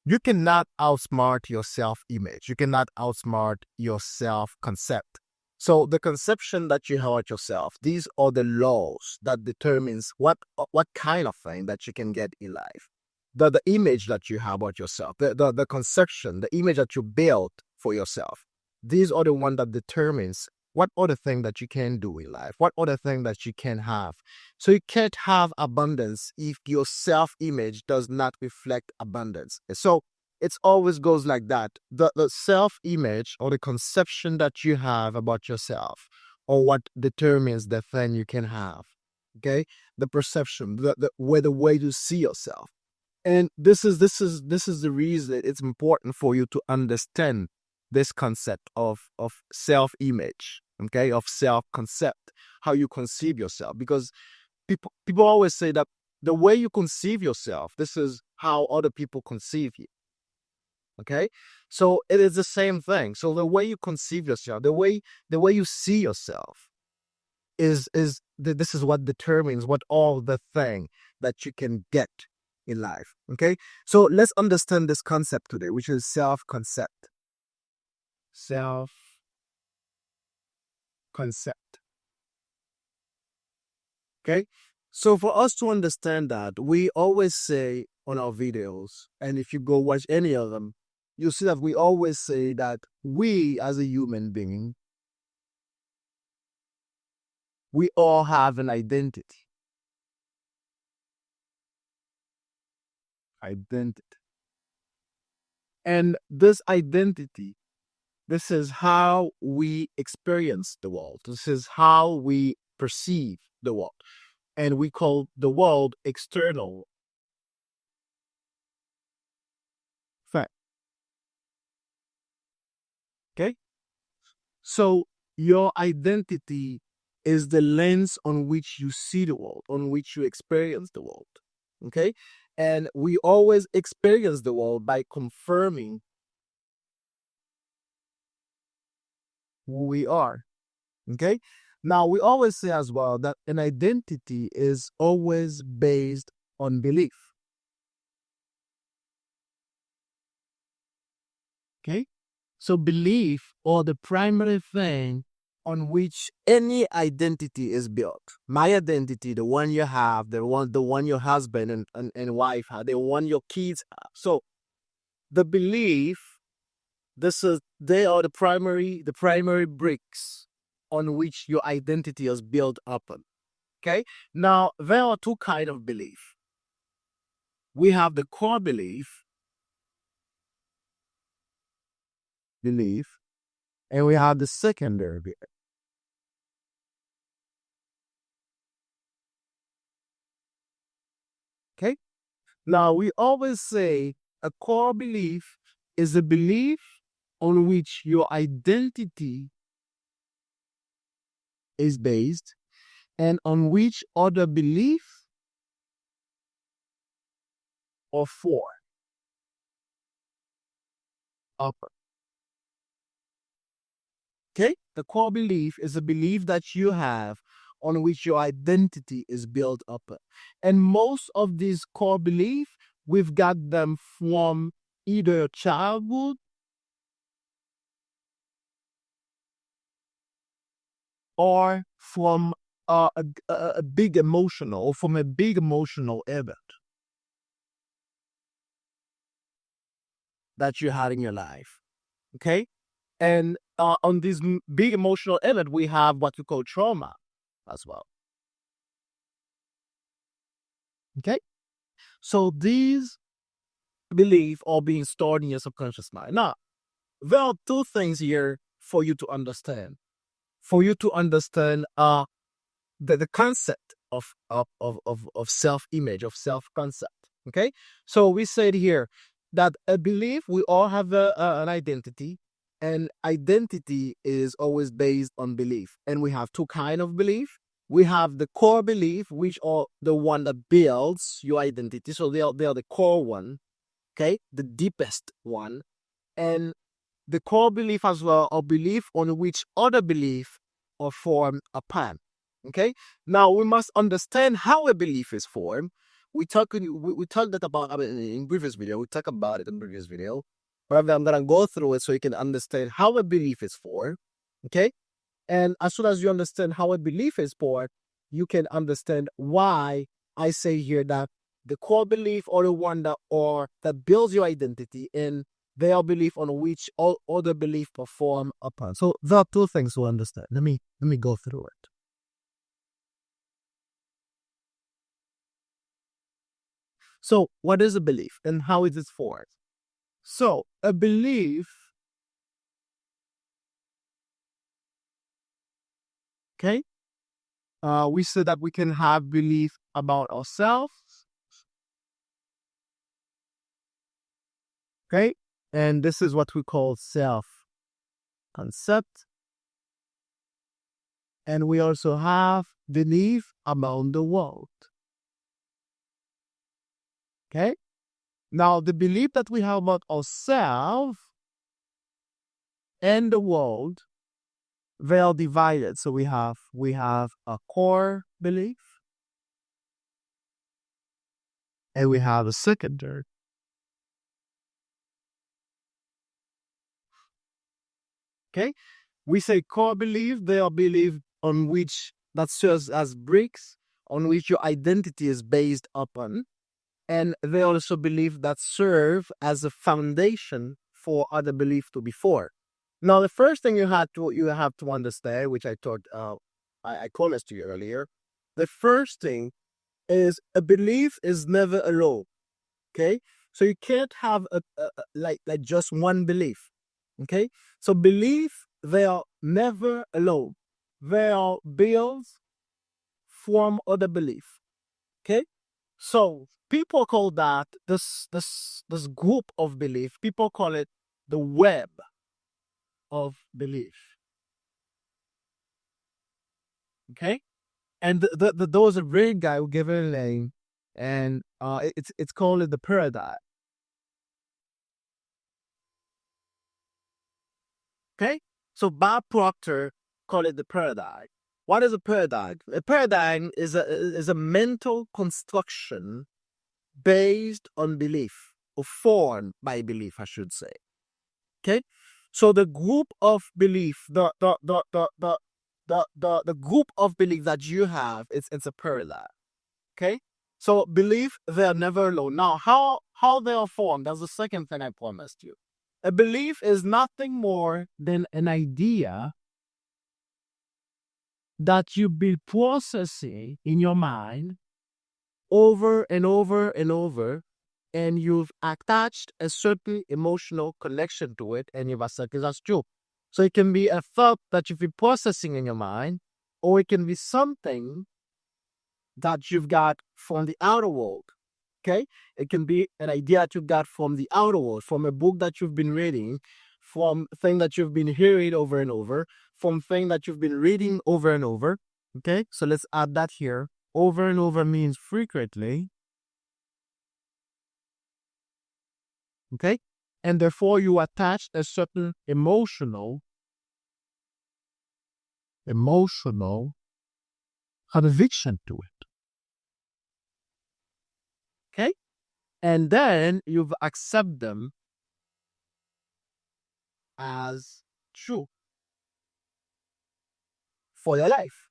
You cannot outsmart your self-image. You cannot outsmart your self-concept. So the conception that you have about yourself, these are the laws that determines what kind of thing that you can get in life. The image that you have about yourself, the conception, the image that you build for yourself. These are the one that determines what other thing that you can do in life, what other thing that you can have. So you can't have abundance if your self-image does not reflect abundance. So it always goes like that. The self-image or the conception that you have about yourself or what determines the thing you can have. Okay? The perception, the way you see yourself. And this is the reason it's important for you to understand this concept of self-image, okay, of self-concept, how you conceive yourself. Because people always say that the way you conceive yourself, this is how other people conceive you. Okay, so it is the same thing. So the way you conceive yourself, the way you see yourself, this is what determines what all the thing that you can get in life. Okay, so let's understand this concept today, which is self-concept. Self-concept. Okay, so for us to understand that, we always say on our videos, and if you go watch any of them, you see that we always say that we as a human being, we all have an identity. And this identity, this is how we experience the world. This is how we perceive the world. And we call the world external fact. Okay? So your identity is the lens on which you see the world, on which you experience the world. Okay? And we always experience the world by confirming who we are. Okay? Now, we always say as well that an identity is always based on belief. Okay? So belief or the primary thing on which any identity is built. My identity, the one you have, the one your husband and wife have, the one your kids have. So the belief, they are the primary bricks on which your identity is built upon. Okay? Now there are two kinds of belief. We have the core belief, and we have the secondary belief. Okay? Now, we always say a core belief is a belief on which your identity is based and on which other beliefs are for. Upper. Okay? The core belief is a belief that you have on which your identity is built up. And most of these core beliefs, we've got them from either childhood or from a big emotional, or from a big emotional event that you had in your life. Okay? And on this big emotional event, we have what we call trauma as well. Okay? So these beliefs are being stored in your subconscious mind. Now, there are two things here for you to understand. For you to understand the concept of self-image, of self-concept. Okay? So we said here that a belief, we all have an identity, and identity is always based on belief. And we have two kinds of belief. We have the core belief, which are the one that builds your identity. So they are the core one, okay, the deepest one. And the core belief as well, or belief on which other belief are formed upon. Okay, now we must understand how a belief is formed. we talked that about, I mean, in previous video. We talked about it in previous video. However, I'm gonna go through it so you can understand how a belief is formed. Okay, and as soon as you understand how a belief is formed, you can understand why I say here that the core belief or the one that builds your identity in their belief on which all other belief perform upon. So there are two things to understand. Let me go through it. So what is a belief and how is it formed? So a belief, okay, we said that we can have belief about ourselves, okay, and this is what we call self concept. And we also have belief about the world. Okay? Now, the belief that we have about ourselves and the world, they are divided. So we have a core belief and we have a secondary. Okay? We say core belief, they are belief on which that serves as bricks, on which your identity is based upon. And they also believe that serve as a foundation for other belief to be formed. Now, the first thing you have to understand, which I thought I promised you earlier, the first thing is a belief is never alone. Okay, so you can't have like just one belief. Okay, so belief, they are never alone. They are built from other belief. Okay, so people call that this group of belief. People call it the web of belief. Okay, and those are great guy who gave it a name, and it's called the paradigm. Okay, so Bob Proctor called it the paradigm. What is a paradigm? A paradigm is a mental construction based on belief or formed by belief, I should say. Okay, so the group of belief, the group of belief that you have, it's a paradigm. Okay, so belief, they are never alone. Now, how they are formed? That's the second thing I promised you. A belief is nothing more than an idea that you've been processing in your mind over and over and over, and you've attached a certain emotional connection to it, and you've accepted that's true. So it can be a thought that you've been processing in your mind, or it can be something that you've got from the outer world. Okay, it can be an idea that you got from the outer world, from a book that you've been reading, from thing that you've been hearing over and over, from thing that you've been reading over and over. Okay, so let's add that here. Over and over means frequently. Okay, and therefore you attach a certain emotional conviction to it. Okay, and then you've accept them as true for your life.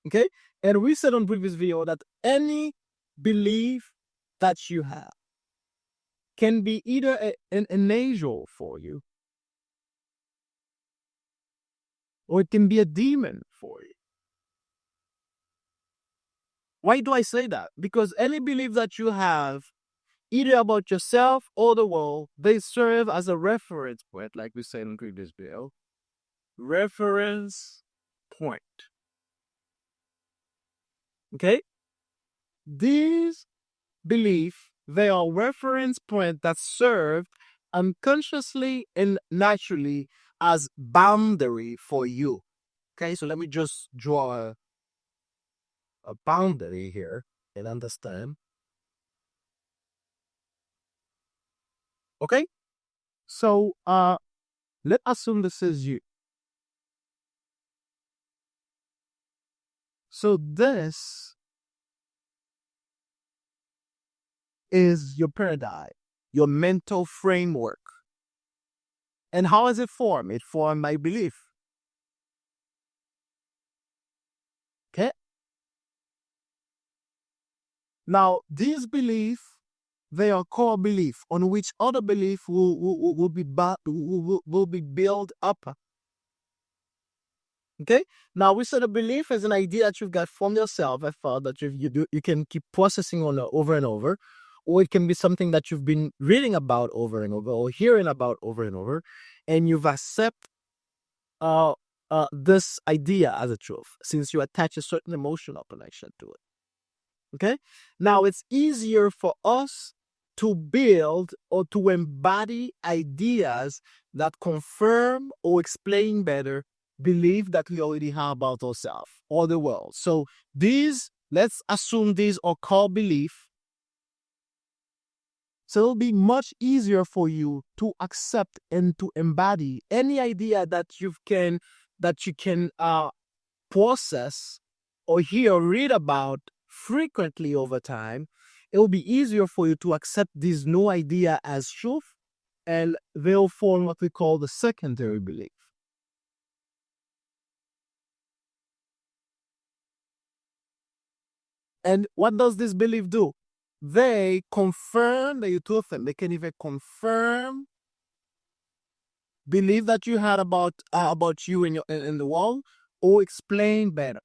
Okay, and we said on previous video that any belief that you have can be either an angel for you, or it can be a demon for you. Why do I say that? Because any belief that you have, either about yourself or the world, they serve as a reference point, like we said in previous video. Reference point. Okay? These beliefs, they are reference point that serve unconsciously and naturally as boundary for you. Okay, so let me just draw a boundary here and understand. Okay, so let's assume this is you. So this is your paradigm, your mental framework. And how is it formed? It formed by belief. Okay. Now, these beliefs, they are core belief on which other belief will be built up. Okay. Now we said a belief is an idea that you've got from yourself, a thought that you can keep processing on over and over, or it can be something that you've been reading about over and over, or hearing about over and over, and you've accepted this idea as a truth since you attach a certain emotional connection to it. Okay. Now it's easier for us to build or to embody ideas that confirm or explain better belief that we already have about ourselves or the world. So let's assume these are core belief. So it'll be much easier for you to accept and to embody any idea that you can process or hear or read about frequently over time. It will be easier for you to accept this new idea as truth, and they'll form what we call the secondary belief. And what does this belief do? They confirm the truth, and they can even confirm belief that you had about you in the world, or explain better.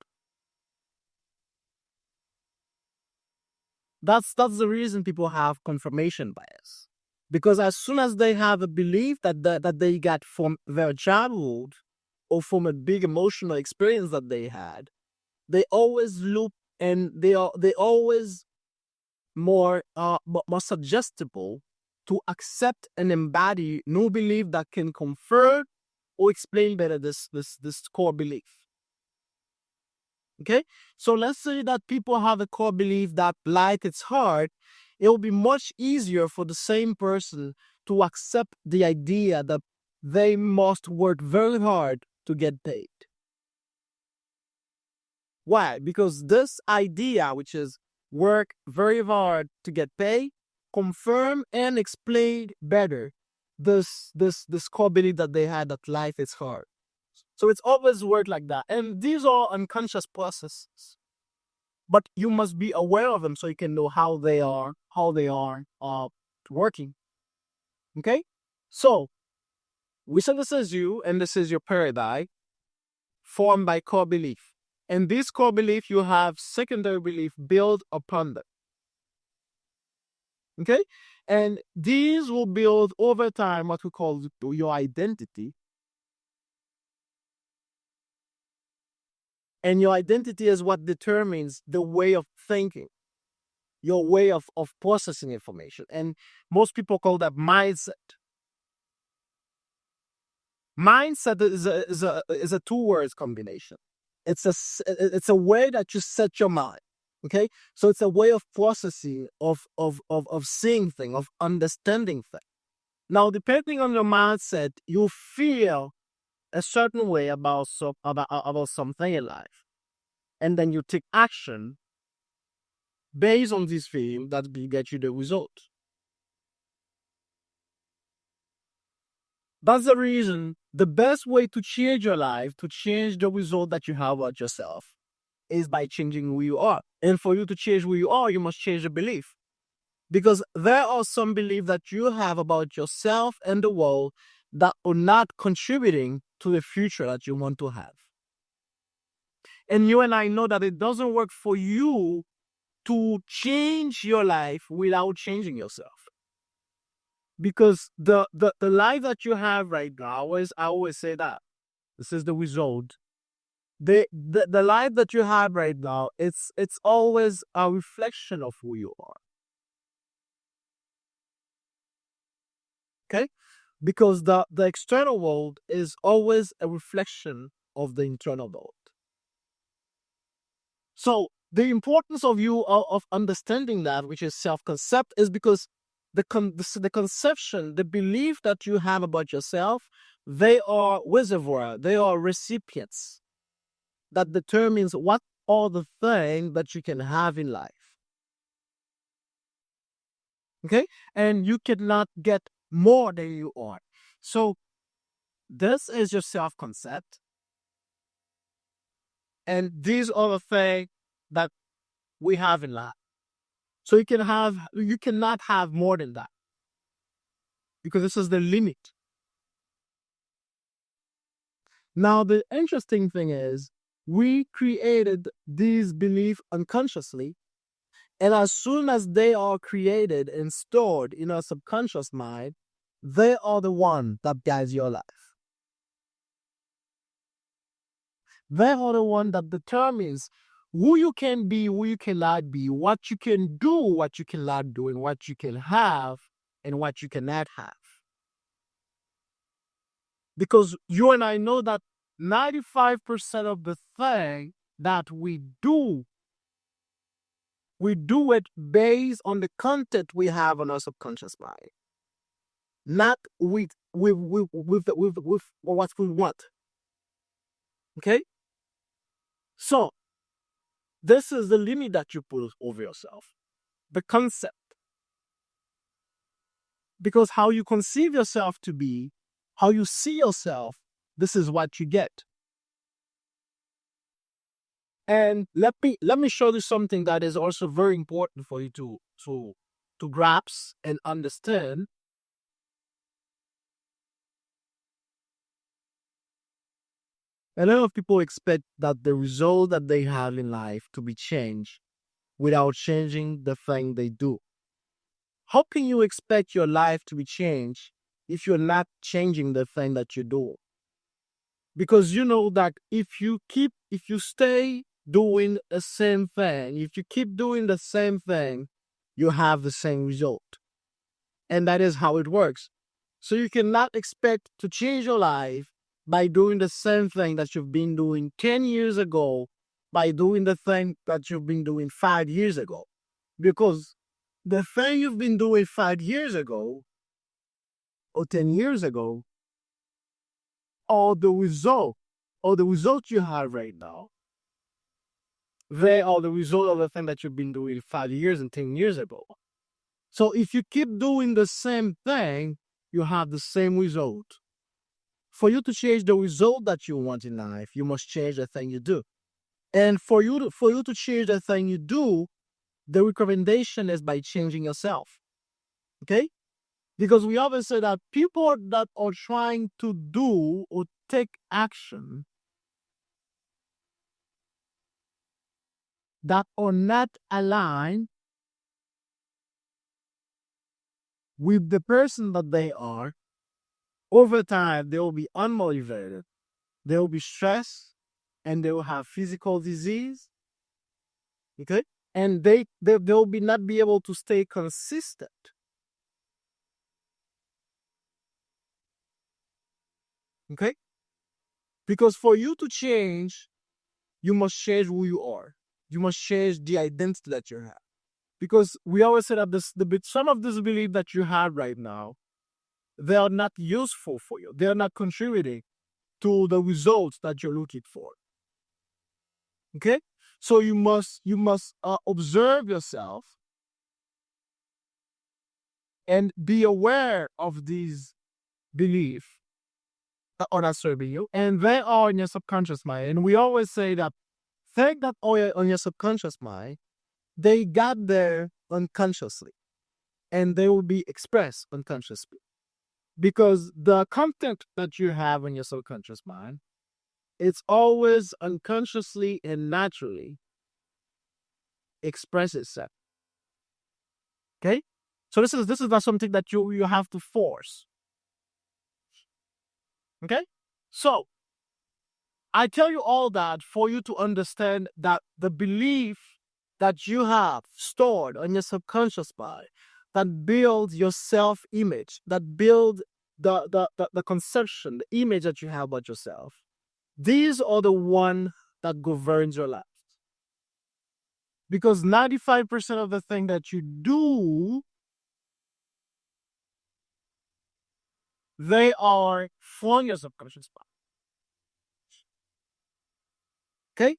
That's the reason people have confirmation bias, because as soon as they have a belief that they got from their childhood or from a big emotional experience that they had, they always loop, and they always more suggestible to accept and embody new belief that can confirm or explain better this core belief. Okay, so let's say that people have a core belief that life is hard. It will be much easier for the same person to accept the idea that they must work very hard to get paid. Why? Because this idea, which is work very hard to get paid, confirm and explain better this core belief that they had that life is hard. So it's always worked like that. And these are unconscious processes, but you must be aware of them so you can know how they are working. Okay? So we said this is you, and this is your paradigm formed by core belief. And this core belief, you have secondary belief built upon them. Okay? And these will build over time what we call your identity. And your identity is what determines the way of thinking, your way of processing information. And most people call that mindset. Mindset is a two words combination. It's a way that you set your mind. Okay, so it's a way of processing, of seeing things, of understanding things. Now, depending on your mindset, you feel a certain way about something in life, and then you take action based on this feeling that will get you the result. That's the reason the best way to change your life, to change the result that you have about yourself, is by changing who you are. And for you to change who you are, you must change the belief. Because there are some beliefs that you have about yourself and the world that are not contributing to the future that you want to have. And you and I know that it doesn't work for you to change your life without changing yourself. Because the life that you have right now, I always say that this is the result. The life that you have right now, it's always a reflection of who you are. Okay? Because the external world is always a reflection of the internal world. So the importance of you of understanding that, which is self-concept, is because the conception, the belief that you have about yourself, they are reservoir, they are recipients that determines what are the things that you can have in life. Okay? And you cannot get more than you are. So this is your self-concept. And these are the things that we have in life. So you cannot have more than that because this is the limit. Now, the interesting thing is we created these beliefs unconsciously. And as soon as they are created and stored in our subconscious mind, they are the one that guides your life. They are the one that determines who you can be, who you cannot be, what you can do, what you cannot do, and what you can have and what you cannot have. Because you and I know that 95% of the thing that we do it based on the content we have on our subconscious mind, not with what we want. Okay? So, this is the limit that you put over yourself, the concept. Because how you conceive yourself to be, how you see yourself, this is what you get. And let me show you something that is also very important for you to grasp and understand. A lot of people expect that the result that they have in life to be changed without changing the thing they do. How can you expect your life to be changed if you're not changing the thing that you do? Because you know that if you stay doing the same thing, if you keep doing the same thing, you have the same result. And that is how it works. So you cannot expect to change your life by doing the same thing that you've been doing 10 years ago, by doing the thing that you've been doing 5 years ago. Because the thing you've been doing 5 years ago or 10 years ago, or the result you have right now, they are the result of the thing that you've been doing 5 years and 10 years ago. So if you keep doing the same thing, you have the same result. For you to change the result that you want in life, you must change the thing you do. And for you to change the thing you do, the recommendation is by changing yourself. Okay? Because we always say that people that are trying to do or take action that are not aligned with the person that they are, over time, they will be unmotivated, they will be stressed, and they will have physical disease. Okay? And they will be not be able to stay consistent. Okay? Because for you to change, you must change who you are. You must change the identity that you have. Because we always say that some of this belief that you have right now, they are not useful for you. They are not contributing to the results that you're looking for. Okay? So you must observe yourself and be aware of these beliefs that are not serving you, and they are in your subconscious mind. And we always say that things that are on your subconscious mind, they got there unconsciously, and they will be expressed unconsciously. Because the content that you have in your subconscious mind, it's always unconsciously and naturally express itself. Okay? So this is not something that you have to force. Okay? So I tell you all that for you to understand that the belief that you have stored on your subconscious mind that builds your self-image, that build the conception, the image that you have about yourself, these are the one that governs your life. Because 95% of the thing that you do, they are from your subconscious mind. Okay?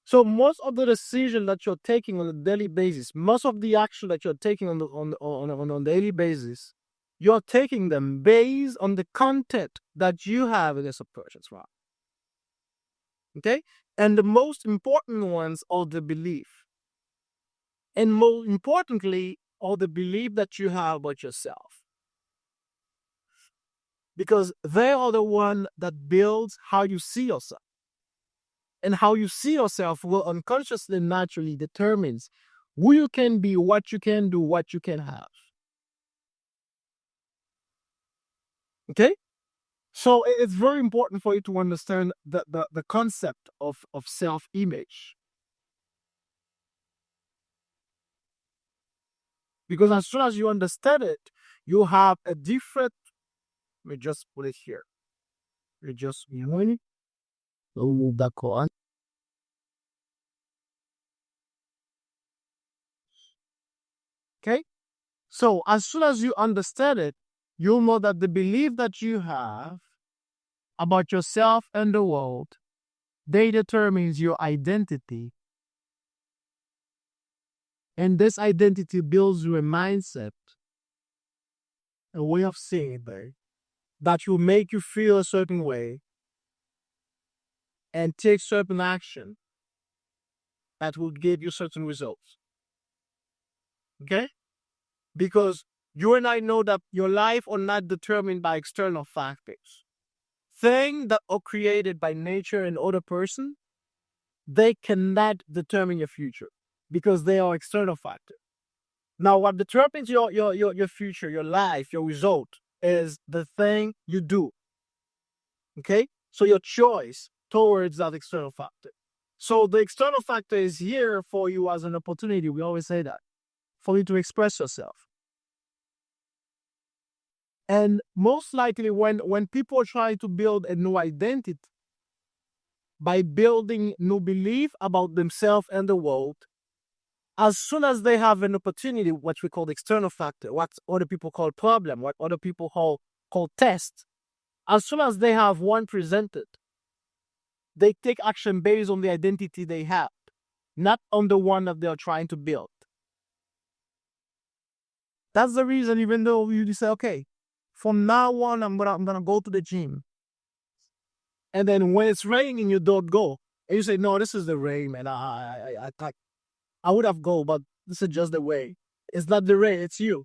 So most of the decision that you're taking on a daily basis, most of the action that you're taking on a daily basis, you're taking them based on the content that you have in your subconscious mind. Okay? And the most important ones are the belief. And more importantly, are the belief that you have about yourself. Because they are the one that builds how you see yourself. And how you see yourself will unconsciously naturally determines who you can be, what you can do, what you can have. Okay? So it's very important for you to understand the concept of self-image. Because as soon as you understand it, you have a different, let me just put it here. We just move that on. Okay? So as soon as you understand it, you'll know that the belief that you have about yourself and the world, they determines your identity. And this identity builds you a mindset, a way of seeing there, that will make you feel a certain way and take certain action that will give you certain results. Okay? Because you and I know that your life are not determined by external factors. Things that are created by nature and other person, they cannot determine your future because they are external factors. Now, what determines your future, your life, your result is the thing you do. Okay? So your choice towards that external factor. So the external factor is here for you as an opportunity. We always say that. For you to express yourself. And most likely when people try to build a new identity by building new belief about themselves and the world, as soon as they have an opportunity, what we call the external factor, what other people call problem, what other people call test, as soon as they have one presented, they take action based on the identity they have, not on the one that they're trying to build. That's the reason, even though you say, okay, from now on, I'm gonna go to the gym. And then when it's raining, you don't go. And you say, no, this is the rain, man. I would have go, but this is just the way. It's not the rain, it's you.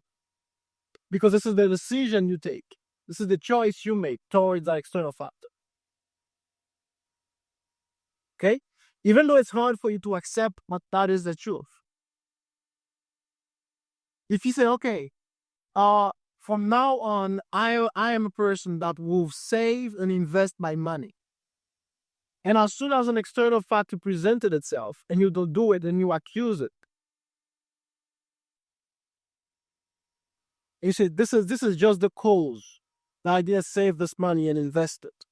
Because this is the decision you take. This is the choice you make towards that external factor. Okay? Even though it's hard for you to accept, but that is the truth. If you say, okay, from now on, I am a person that will save and invest my money. And as soon as an external factor presented itself and you don't do it and you accuse it, you say, this is just the cause. The idea save this money and invest it.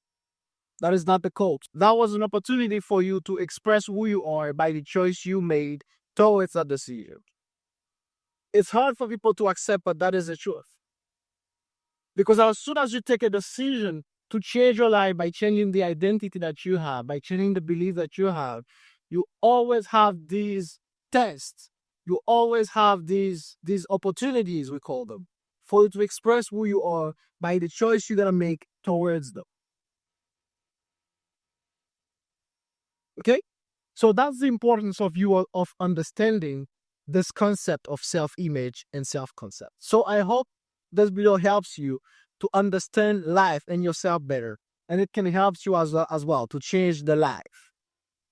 That is not the cause. That was an opportunity for you to express who you are by the choice you made towards that decision. It's hard for people to accept, but that is the truth. Because as soon as you take a decision to change your life by changing the identity that you have, by changing the belief that you have, you always have these tests. You always have these opportunities, we call them, for you to express who you are by the choice you're going to make towards them. Okay? So that's the importance of you of understanding this concept of self-image and self-concept. So I hope this video helps you to understand life and yourself better. And it can help you as well to change the life.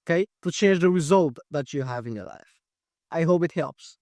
Okay? To change the result that you have in your life. I hope it helps.